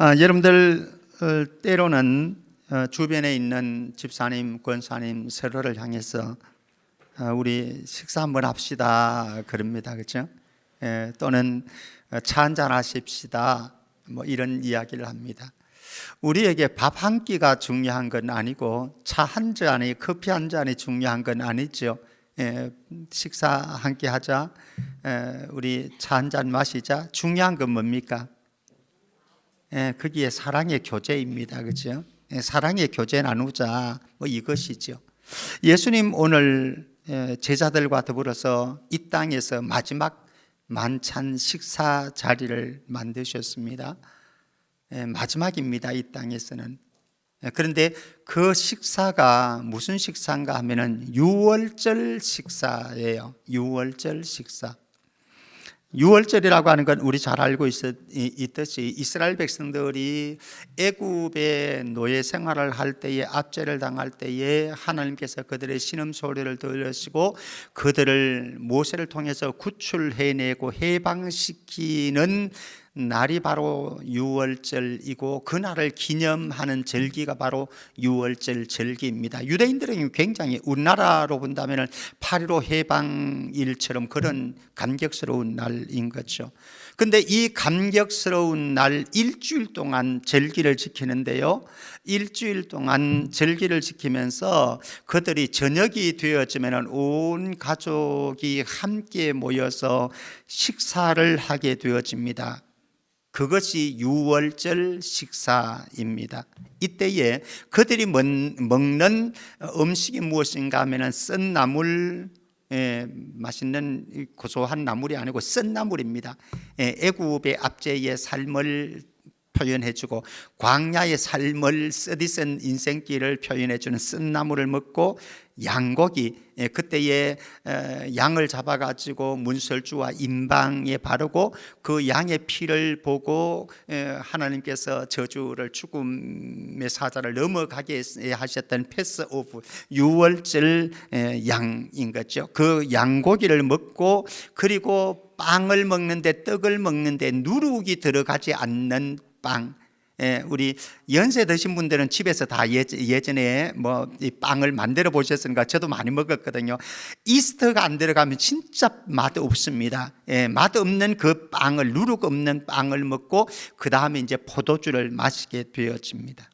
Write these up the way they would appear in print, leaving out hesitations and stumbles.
여러분들 때로는 주변에 있는 집사님, 권사님 서로를 향해서 우리 식사 한번 합시다 그럽니다. 그렇죠? 또는 차 한잔 하십시다 뭐 이런 이야기를 합니다. 우리에게 밥 한 끼가 중요한 건 아니고 차 한 잔이, 커피 한 잔이 중요한 건 아니죠. 식사 한 끼 하자, 우리 차 한 잔 마시자. 중요한 건 뭡니까? 거기에 사랑의 교제입니다. 그렇죠? 사랑의 교제 나누자 뭐 이것이죠. 예수님 오늘 제자들과 더불어서 이 땅에서 마지막 만찬 식사 자리를 만드셨습니다. 마지막입니다. 이 땅에서는. 그런데 그 식사가 무슨 식사인가 하면은 유월절 식사예요. 유월절 식사. 유월절이라고 하는 건 우리 잘 알고 있듯이 이스라엘 백성들이 애굽의 노예 생활을 할 때에, 압제를 당할 때에 하나님께서 그들의 신음 소리를 들으시고 그들을 모세를 통해서 구출해내고 해방시키는 날이 바로 유월절이고, 그날을 기념하는 절기가 바로 유월절 절기입니다. 유대인들에게 굉장히, 우리나라로 본다면 8.15 해방일처럼 그런 감격스러운 날인 거죠. 근데 이 감격스러운 날 일주일 동안 절기를 지키는데요, 일주일 동안 절기를 지키면서 그들이 저녁이 되어지면 온 가족이 함께 모여서 식사를 하게 되어집니다. 그것이 유월절 식사입니다. 이때에 그들이 먹는 음식이 무엇인가 하면 쓴 나물, 맛있는 고소한 나물이 아니고 쓴 나물입니다. 애굽의 압제의 삶을 표현해주고 광야의 삶을, 쓰디쓴 인생길을 표현해주는 쓴 나물을 먹고, 양고기, 그때에 양을 잡아가지고 문설주와 임방에 바르고 그 양의 피를 보고 하나님께서 저주를, 죽음의 사자를 넘어가게 하셨던 패스오브, 유월절 양인 거죠. 그 양고기를 먹고, 그리고 빵을 먹는데, 떡을 먹는데 누룩이 들어가지 않는 빵. 우리 연세 드신 분들은 집에서 다 예전에 뭐 이 빵을 만들어 보셨으니까 저도 많이 먹었거든요. 이스트가 안 들어가면 진짜 맛 없습니다. 맛 없는 그 빵을, 누룩 없는 빵을 먹고 그 다음에 이제 포도주를 마시게 되어집니다.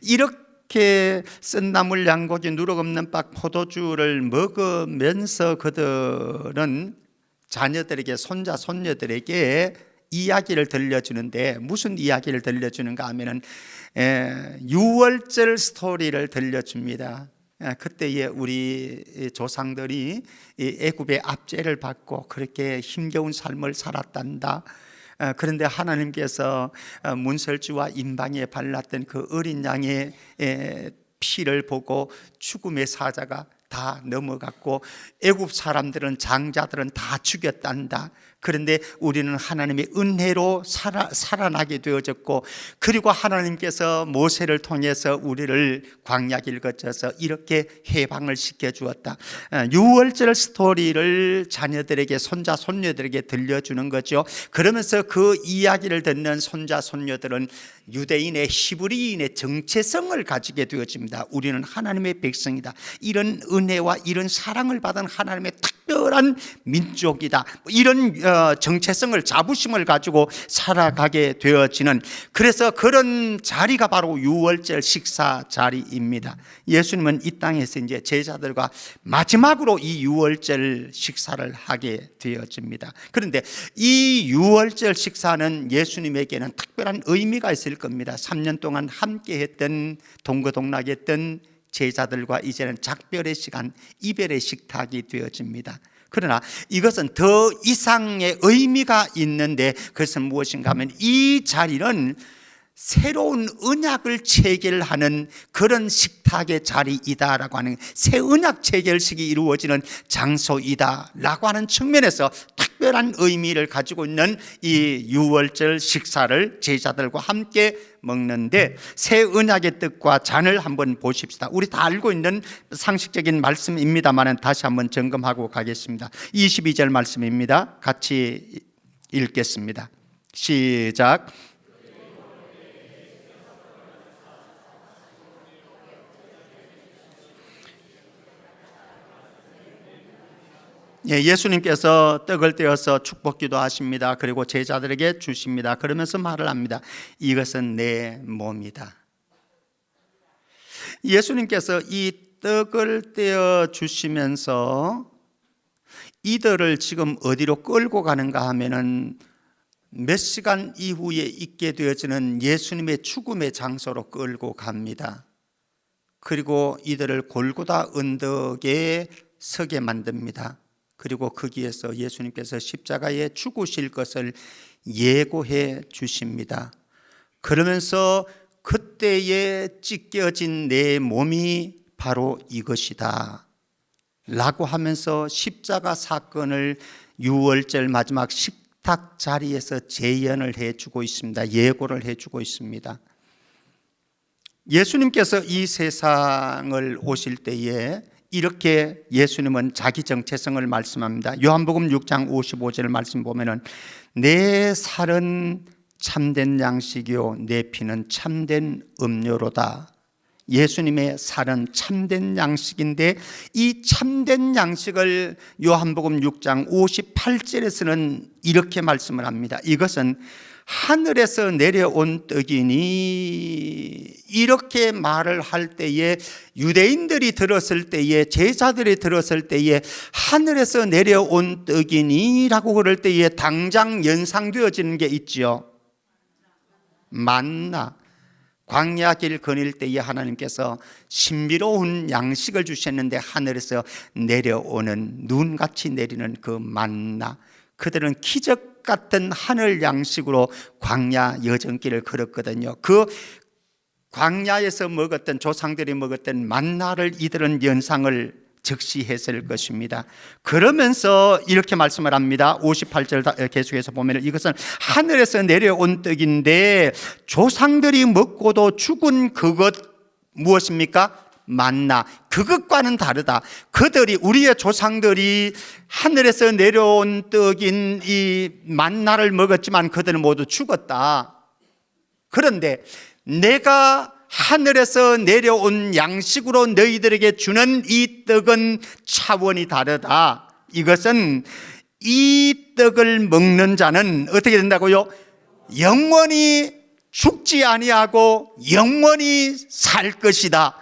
이렇게 쓴 나물, 양고기, 누룩 없는 빵, 포도주를 먹으면서 그들은 자녀들에게, 손자, 손녀들에게 이야기를 들려주는데, 무슨 이야기를 들려주는가 하면은 유월절 스토리를 들려줍니다. 그때에 우리 조상들이 애굽의 압제를 받고 그렇게 힘겨운 삶을 살았단다. 그런데 하나님께서 문설주와 임방에 발랐던 그 어린 양의 피를 보고 죽음의 사자가 다 넘어갔고 애굽 사람들은, 장자들은 다 죽였단다. 그런데 우리는 하나님의 은혜로 살아나게 되어졌고, 그리고 하나님께서 모세를 통해서 우리를 광야길 거쳐서 이렇게 해방을 시켜주었다. 유월절 스토리를 자녀들에게, 손자, 손녀들에게 들려주는 거죠. 그러면서 그 이야기를 듣는 손자, 손녀들은 유대인의, 히브리인의 정체성을 가지게 되어집니다. 우리는 하나님의 백성이다. 이런 은혜와 이런 사랑을 받은 하나님의 특별한 민족이다. 이런 정체성을, 자부심을 가지고 살아가게 되어지는, 그래서 그런 자리가 바로 유월절 식사 자리입니다. 예수님은 이 땅에서 이제 제자들과 마지막으로 이 유월절 식사를 하게 되어집니다. 그런데 이 유월절 식사는 예수님에게는 특별한 의미가 있을 겁니다. 3년 동안 함께 했던, 동거동락했던 제자들과 이제는 작별의 시간, 이별의 식탁이 되어집니다. 그러나 이것은 더 이상의 의미가 있는데, 그것은 무엇인가 하면 이 자리는 새로운 언약을 체결하는 그런 식탁의 자리이다라고 하는, 새 언약 체결식이 이루어지는 장소이다라고 하는 측면에서 특별한 의미를 가지고 있는 이 유월절 식사를 제자들과 함께 먹는데, 새 언약의 뜻과 잔을 한번 보십시다. 우리 다 알고 있는 상식적인 말씀입니다만 다시 한번 점검하고 가겠습니다. 22절 말씀입니다. 같이 읽겠습니다. 시작. 예수님께서 떡을 떼어서 축복기도 하십니다. 그리고 제자들에게 주십니다. 그러면서 말을 합니다. 이것은 내 몸이다. 예수님께서 이 떡을 떼어 주시면서 이들을 지금 어디로 끌고 가는가 하면은 몇 시간 이후에 있게 되어지는 예수님의 죽음의 장소로 끌고 갑니다. 그리고 이들을 골고다 언덕에 서게 만듭니다. 그리고 거기에서 예수님께서 십자가에 죽으실 것을 예고해 주십니다. 그러면서 그때에 찢겨진 내 몸이 바로 이것이다 라고 하면서 십자가 사건을 유월절 마지막 식탁 자리에서 재연을 해주고 있습니다. 예고를 해주고 있습니다. 예수님께서 이 세상을 오실 때에 이렇게 예수님은 자기 정체성을 말씀합니다. 요한복음 6장 55절 말씀 보면은 내 살은 참된 양식이요 내 피는 참된 음료로다. 예수님의 살은 참된 양식인데 이 참된 양식을 요한복음 6장 58절에서는 이렇게 말씀을 합니다. 이것은 하늘에서 내려온 떡이니, 이렇게 말을 할 때에 유대인들이 들었을 때에, 제자들이 들었을 때에 하늘에서 내려온 떡이니 라고 그럴 때에 당장 연상되어지는 게 있죠. 만나. 광야길 거닐 때에 하나님께서 신비로운 양식을 주셨는데 하늘에서 내려오는, 눈같이 내리는 그 만나, 그들은 기적 같은 하늘 양식으로 광야 여정길을 걸었거든요. 그 광야에서 먹었던, 조상들이 먹었던 만나를 이들은 연상을 적시했을 것입니다. 그러면서 이렇게 말씀을 합니다. 58절 계속해서 보면 이것은 하늘에서 내려온 떡인데 조상들이 먹고도 죽은 그것 무엇입니까? 만나. 그것과는 다르다. 그들이, 우리의 조상들이 하늘에서 내려온 떡인 이 만나를 먹었지만 그들은 모두 죽었다. 그런데 내가 하늘에서 내려온 양식으로 너희들에게 주는 이 떡은 차원이 다르다. 이것은 이 떡을 먹는 자는 어떻게 된다고요? 영원히 죽지 아니하고 영원히 살 것이다.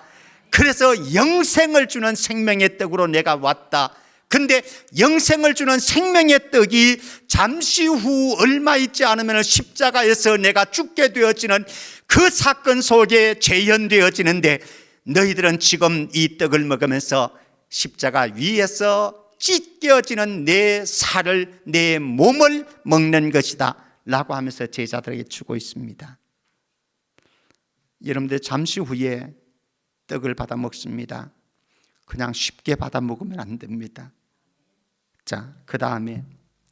그래서 영생을 주는 생명의 떡으로 내가 왔다. 근데 영생을 주는 생명의 떡이 잠시 후 얼마 있지 않으면 십자가에서 내가 죽게 되어지는 그 사건 속에 재현되어지는데, 너희들은 지금 이 떡을 먹으면서 십자가 위에서 찢겨지는 내 살을, 내 몸을 먹는 것이다 라고 하면서 제자들에게 주고 있습니다. 여러분들 잠시 후에 떡을 받아 먹습니다. 그냥 쉽게 받아 먹으면 안 됩니다. 자, 그 다음에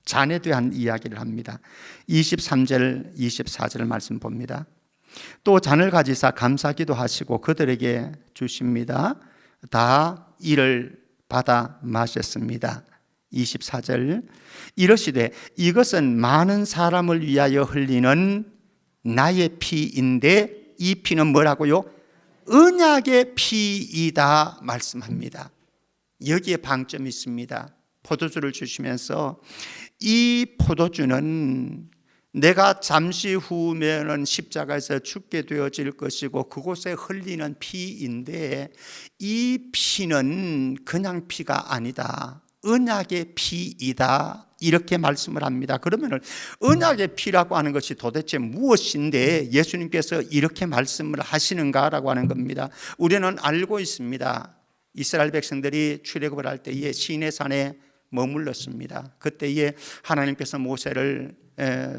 잔에 대한 이야기를 합니다. 23절 24절 말씀 봅니다. 또 잔을 가지사 감사기도 하시고 그들에게 주십니다. 다 이를 받아 마셨습니다. 24절 이러시되 이것은 많은 사람을 위하여 흘리는 나의 피인데, 이 피는 뭐라고요? 언약의 피이다 말씀합니다. 여기에 방점이 있습니다. 포도주를 주시면서 이 포도주는 내가 잠시 후면은 십자가에서 죽게 되어질 것이고 그곳에 흘리는 피인데, 이 피는 그냥 피가 아니다. 언약의 피이다. 이렇게 말씀을 합니다. 그러면 언약의 피라고 하는 것이 도대체 무엇인데 예수님께서 이렇게 말씀을 하시는가라고 하는 겁니다. 우리는 알고 있습니다. 이스라엘 백성들이 출애굽을 할 때에 시내산에 머물렀습니다. 그때에 하나님께서 모세를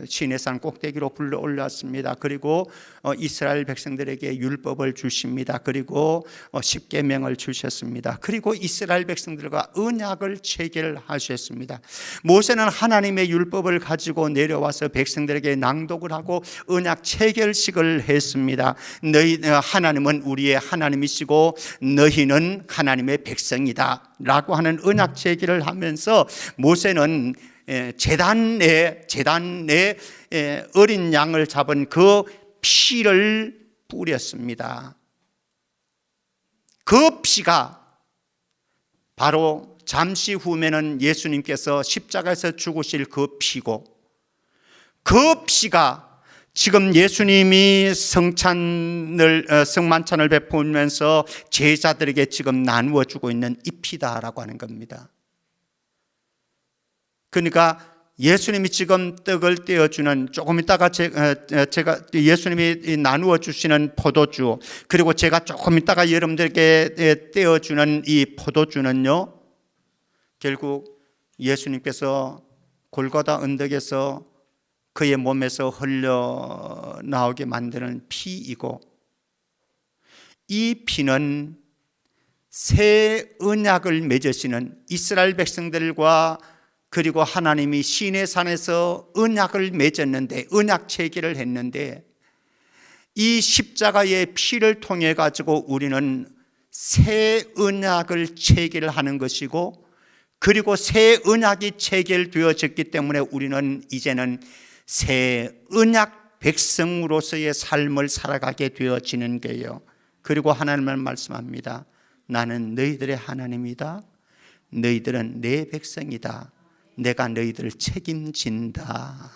시내산 꼭대기로 불러 올렸습니다. 그리고 이스라엘 백성들에게 율법을 주십니다. 그리고 십계명을 주셨습니다. 그리고 이스라엘 백성들과 언약을 체결하셨습니다. 모세는 하나님의 율법을 가지고 내려와서 백성들에게 낭독을 하고 언약 체결식을 했습니다. 하나님은 우리의 하나님이시고 너희는 하나님의 백성이다 라고 하는 언약 체결을 하면서 모세는 제단에 어린 양을 잡은 그 피를 뿌렸습니다. 그 피가 바로 잠시 후면은 예수님께서 십자가에서 죽으실 그 피고, 그 피가 지금 예수님이 성만찬을 베풀면서 제자들에게 지금 나누어 주고 있는 이 피다라고 하는 겁니다. 그러니까 예수님이 지금 떡을 떼어주는, 조금 있다가 제가 예수님이 나누어 주시는 포도주, 그리고 제가 조금 있다가 여러분들에게 떼어주는 이 포도주는요, 결국 예수님께서 골고다 언덕에서 그의 몸에서 흘러나오게 만드는 피이고, 이 피는 새 언약을 맺으시는 이스라엘 백성들과, 그리고 하나님이 시내산에서 언약을 맺었는데, 언약 체계를 했는데, 이 십자가의 피를 통해 가지고 우리는 새 언약을 체계를 하는 것이고, 그리고 새 언약이 체결되어졌기 때문에 우리는 이제는 새 언약 백성으로서의 삶을 살아가게 되어지는 거예요. 그리고 하나님은 말씀합니다. 나는 너희들의 하나님이다. 너희들은 내 백성이다. 내가 너희들을 책임진다.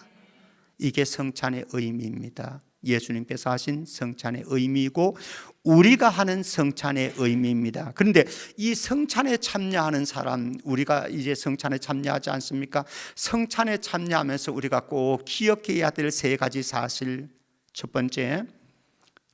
이게 성찬의 의미입니다. 예수님께서 하신 성찬의 의미이고 우리가 하는 성찬의 의미입니다. 그런데 이 성찬에 참여하는 사람, 우리가 이제 성찬에 참여하지 않습니까? 성찬에 참여하면서 우리가 꼭 기억해야 될 세 가지 사실. 첫 번째,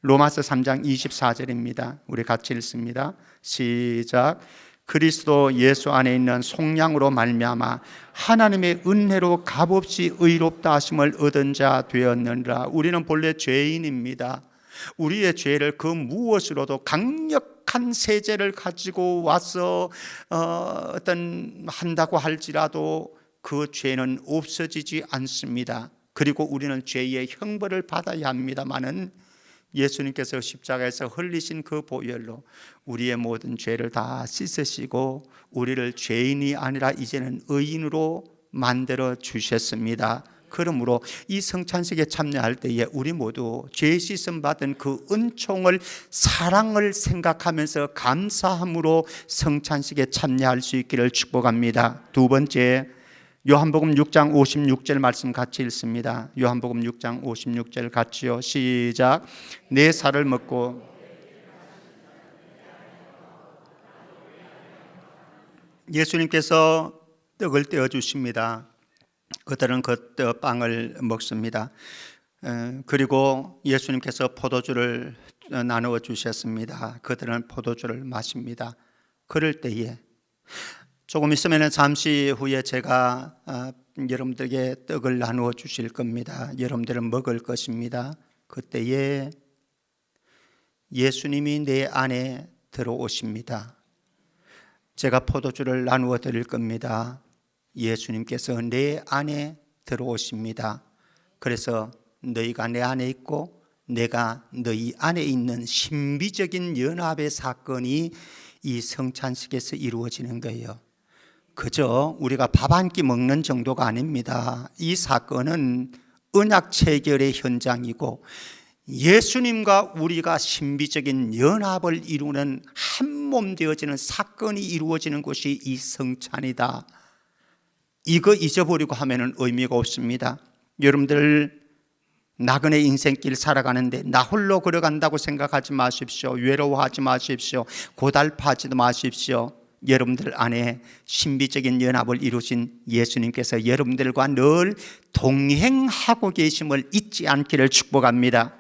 로마서 3장 24절입니다. 우리 같이 읽습니다. 시작. 그리스도 예수 안에 있는 속량으로 말미암아 하나님의 은혜로 값없이 의롭다 하심을 얻은 자 되었느니라. 우리는 본래 죄인입니다. 우리의 죄를 그 무엇으로도 강력한 세제를 가지고 와서 어떤 한다고 할지라도 그 죄는 없어지지 않습니다. 그리고 우리는 죄의 형벌을 받아야 합니다마는 예수님께서 십자가에서 흘리신 그 보혈로 우리의 모든 죄를 다 씻으시고 우리를 죄인이 아니라 이제는 의인으로 만들어 주셨습니다. 그러므로 이 성찬식에 참여할 때에 우리 모두 죄 씻음 받은 그 은총을, 사랑을 생각하면서 감사함으로 성찬식에 참여할 수 있기를 축복합니다. 두 번째, 요한복음 6장 56절 말씀 같이 읽습니다. 요한복음 6장 56절 같이요. 시작. 내 살을 먹고 예수님께서 떡을 떼어 주십니다. 그들은 그 빵을 먹습니다. 그리고 예수님께서 포도주를 나누어 주셨습니다. 그들은 포도주를 마십니다. 그럴 때에 조금 있으면 잠시 후에 제가 여러분들에게 떡을 나누어 주실 겁니다. 여러분들은 먹을 것입니다. 그때에 예수님이 내 안에 들어오십니다. 제가 포도주를 나누어 드릴 겁니다. 예수님께서 내 안에 들어오십니다. 그래서 너희가 내 안에 있고 내가 너희 안에 있는 신비적인 연합의 사건이 이 성찬식에서 이루어지는 거예요. 그저 우리가 밥 한 끼 먹는 정도가 아닙니다. 이 사건은 언약 체결의 현장이고 예수님과 우리가 신비적인 연합을 이루는 한 몸 되어지는 사건이 이루어지는 곳이 이 성찬이다. 이거 잊어버리고 하면은 의미가 없습니다. 여러분들 나그네 인생길 살아가는데 나 홀로 걸어간다고 생각하지 마십시오. 외로워하지 마십시오. 고달파하지도 마십시오. 여러분들 안에 신비적인 연합을 이루신 예수님께서 여러분들과 늘 동행하고 계심을 잊지 않기를 축복합니다.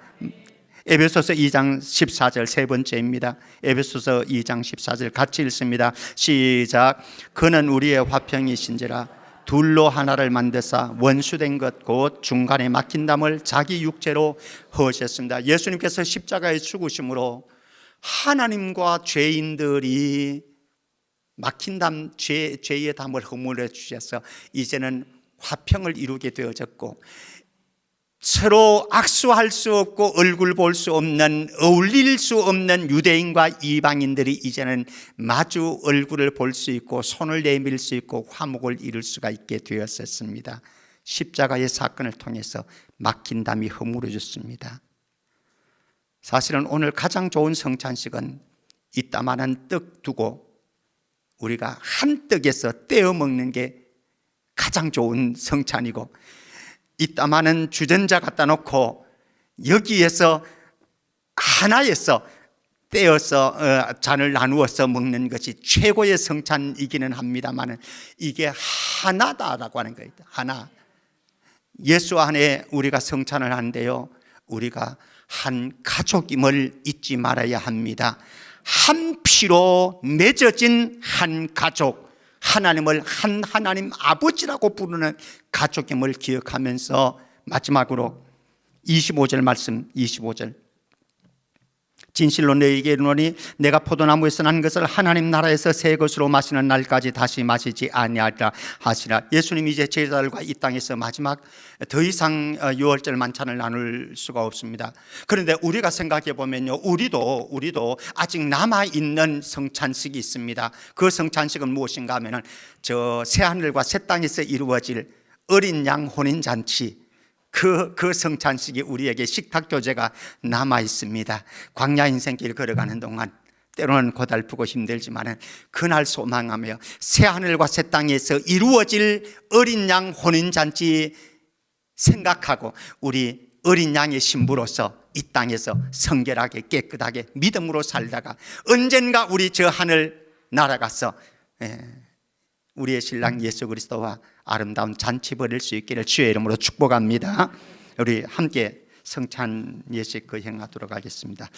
에베소서 2장 14절 세 번째입니다. 에베소서 2장 14절 같이 읽습니다. 시작. 그는 우리의 화평이신지라 둘로 하나를 만드사 원수된 것 곧 중간에 막힌 담을 자기 육체로 허하셨습니다. 예수님께서 십자가에 죽으심으로 하나님과 죄인들이 막힌 담, 죄의 담을 허물어 주셔서 이제는 화평을 이루게 되어졌고 서로 악수할 수 없고 얼굴 볼 수 없는, 어울릴 수 없는 유대인과 이방인들이 이제는 마주 얼굴을 볼 수 있고 손을 내밀 수 있고 화목을 이룰 수가 있게 되었었습니다. 십자가의 사건을 통해서 막힌 담이 허물어졌습니다. 사실은 오늘 가장 좋은 성찬식은 이따만한 떡 두고 우리가 한 떡에서 떼어 먹는 게 가장 좋은 성찬이고, 이따마는 주전자 갖다 놓고 여기에서 하나에서 떼어서 잔을 나누어서 먹는 것이 최고의 성찬이기는 합니다만, 이게 하나다라고 하는 거예요. 하나. 예수 안에 우리가 성찬을 하는데요, 우리가 한 가족임을 잊지 말아야 합니다. 한 피로 맺어진 한 가족, 하나님을 한 하나님 아버지라고 부르는 가족임을 기억하면서, 마지막으로 25절 말씀, 25절. 진실로 너희에게 이르노니 내가 포도나무에서 난 것을 하나님 나라에서 새 것으로 마시는 날까지 다시 마시지 아니하리라 하시라. 예수님이 이제 제자들과 이 땅에서 마지막 더 이상 유월절 만찬을 나눌 수가 없습니다. 그런데 우리가 생각해 보면요, 우리도 아직 남아있는 성찬식이 있습니다. 그 성찬식은 무엇인가 하면은 저 새하늘과 새 땅에서 이루어질 어린 양 혼인잔치, 그 성찬식이 우리에게 식탁 교제가 남아 있습니다. 광야 인생길 걸어가는 동안 때로는 고달프고 힘들지만 그날 소망하며 새하늘과 새 땅에서 이루어질 어린 양 혼인잔치 생각하고, 우리 어린 양의 신부로서 이 땅에서 성결하게 깨끗하게 믿음으로 살다가 언젠가 우리 저 하늘 날아가서 우리의 신랑 예수 그리스도와 아름다운 잔치 벌일 수 있기를 주의 이름으로 축복합니다. 우리 함께 성찬 예식 거행하도록 하겠습니다.